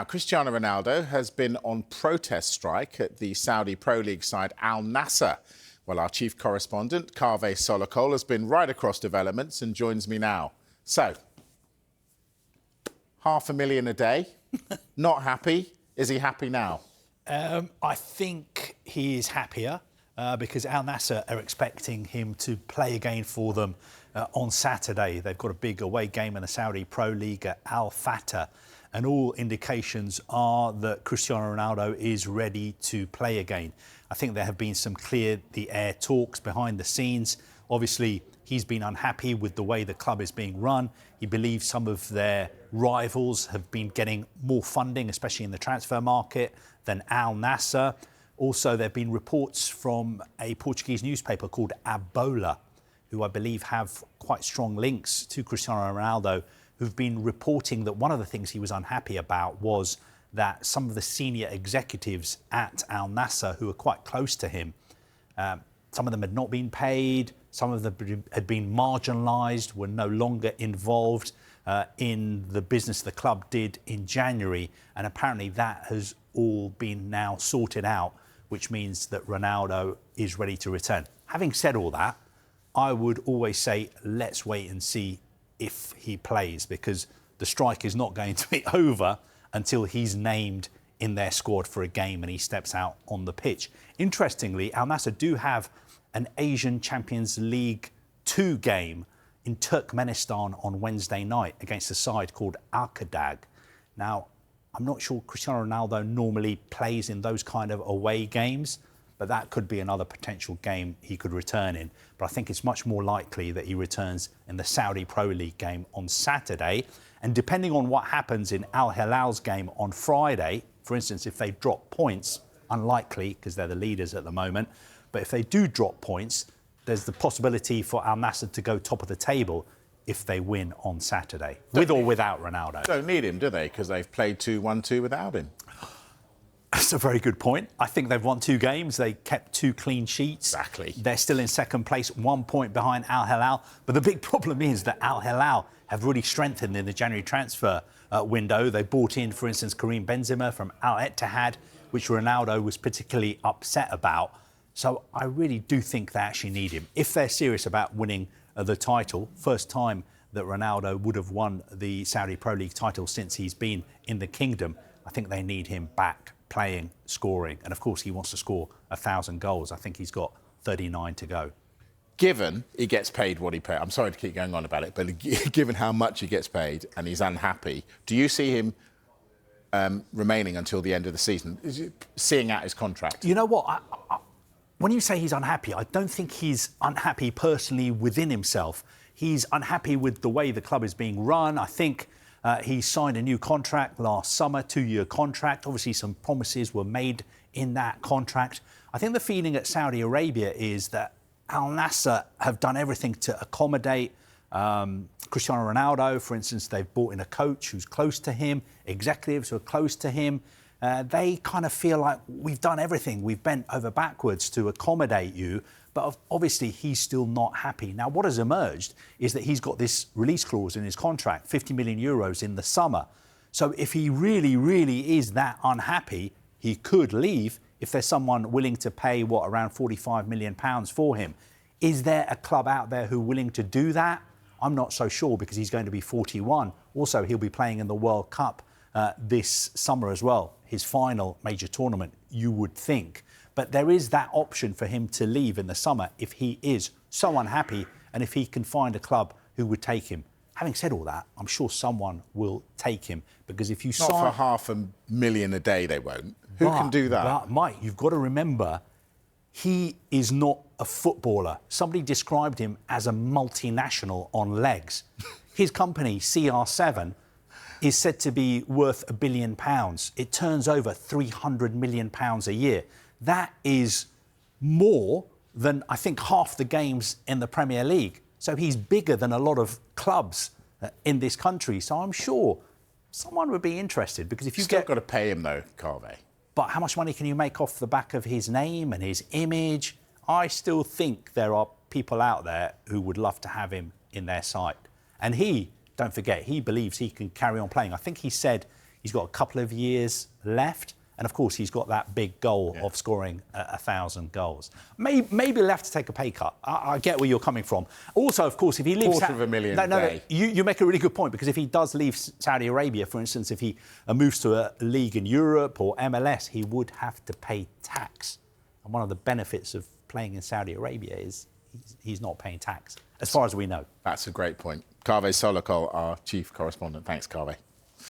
Now, Cristiano Ronaldo has been on protest strike at the Saudi Pro League side Al-Nassr. Well, our chief correspondent, Kaveh Solokol, has been right across developments and joins me now. So, $500,000 a day, not happy. Is he happy now? I think he is happier because Al-Nassr are expecting him to play again for them on Saturday. They've got a big away game in the Saudi Pro League at Fateh. And all indications are that Cristiano Ronaldo is ready to play again. I think there have been some clear-the-air talks behind the scenes. Obviously, he's been unhappy with the way the club is being run. He believes some of their rivals have been getting more funding, especially in the transfer market, than Al-Nassr. Also, there have been reports from a Portuguese newspaper called Abola, who I believe have quite strong links to Cristiano Ronaldo, who've been reporting that one of the things he was unhappy about was that some of the senior executives at Al-Nassr, who are quite close to him, some of them had not been paid, some of them had been marginalised, were no longer involved in the business the club did in January. And apparently that has all been now sorted out, which means that Ronaldo is ready to return. Having said all that, I would always say, let's wait and see if he plays, because the strike is not going to be over until he's named in their squad for a game and he steps out on the pitch. Interestingly, Al-Nassr do have an Asian Champions League 2 game in Turkmenistan on Wednesday night against a side called Arkadag. Now, I'm not sure Cristiano Ronaldo normally plays in those kind of away games, but that could be another potential game he could return in. But I think it's much more likely that he returns in the Saudi Pro League game on Saturday. And depending on what happens in Al Hilal's game on Friday, for instance, if they drop points, unlikely because they're the leaders at the moment, but if they do drop points, there's the possibility for Al-Nassr to go top of the table if they win on Saturday, with or without Ronaldo. Don't need him, do they? Because they've played 2-1-2 without him. That's a very good point. I think they've won 2 games. They kept 2 clean sheets. Exactly. They're still in second place, 1 point behind Al Hilal. But the big problem is that Al Hilal have really strengthened in the January transfer window. They brought in, for instance, Karim Benzema from Al Ittihad, which Ronaldo was particularly upset about. So I really do think they actually need him. If they're serious about winning the title, first time that Ronaldo would have won the Saudi Pro League title since he's been in the kingdom, I think they need him back playing, scoring. And, of course, he wants to score 1,000 goals. I think he's got 39 to go. Given he gets paid what he paid, I'm sorry to keep going on about it, but given how much he gets paid and he's unhappy, do you see him remaining until the end of the season, seeing out his contract? You know what? When you say he's unhappy, I don't think he's unhappy personally within himself. He's unhappy with the way the club is being run. I think he signed a new contract last summer, 2-year contract. Obviously, some promises were made in that contract. I think the feeling at Saudi Arabia is that Al-Nassr have done everything to accommodate Cristiano Ronaldo. For instance, they've brought in a coach who's close to him, executives who are close to him. They kind of feel like we've done everything. We've bent over backwards to accommodate you. But obviously, he's still not happy. Now, what has emerged is that he's got this release clause in his contract, 50 million euros in the summer. So if he really, really is that unhappy, he could leave if there's someone willing to pay, around £45 million for him. Is there a club out there who's willing to do that? I'm not so sure, because he's going to be 41. Also, he'll be playing in the World Cup this summer as well, his final major tournament, you would think. But there is that option for him to leave in the summer if he is so unhappy and if he can find a club who would take him. Having said all that, I'm sure someone will take him, because if you sign... Not for $500,000 a day, they won't. Who can do that? But, Mike, you've got to remember, he is not a footballer. Somebody described him as a multinational on legs. His company, CR7, is said to be worth £1 billion. It turns over £300 million a year. That is more than, I think, half the games in the Premier League. So he's bigger than a lot of clubs in this country. So I'm sure someone would be interested, because if you Still got to pay him, though, Kaveh. But how much money can you make off the back of his name and his image? I still think there are people out there who would love to have him in their side. And he, don't forget, he believes he can carry on playing. I think he said He's got a couple of years left. And of course, he's got that big goal of scoring 1,000 goals. Maybe he'll have to take a pay cut. I get where you're coming from. Also, of course, if he leaves... $250,000 a day. You make a really good point, because if he does leave Saudi Arabia, for instance, if he moves to a league in Europe or MLS, he would have to pay tax. And one of the benefits of playing in Saudi Arabia is he's not paying tax, as far as we know. That's a great point. Kaveh Solokol, our chief correspondent. Thanks, Kaveh.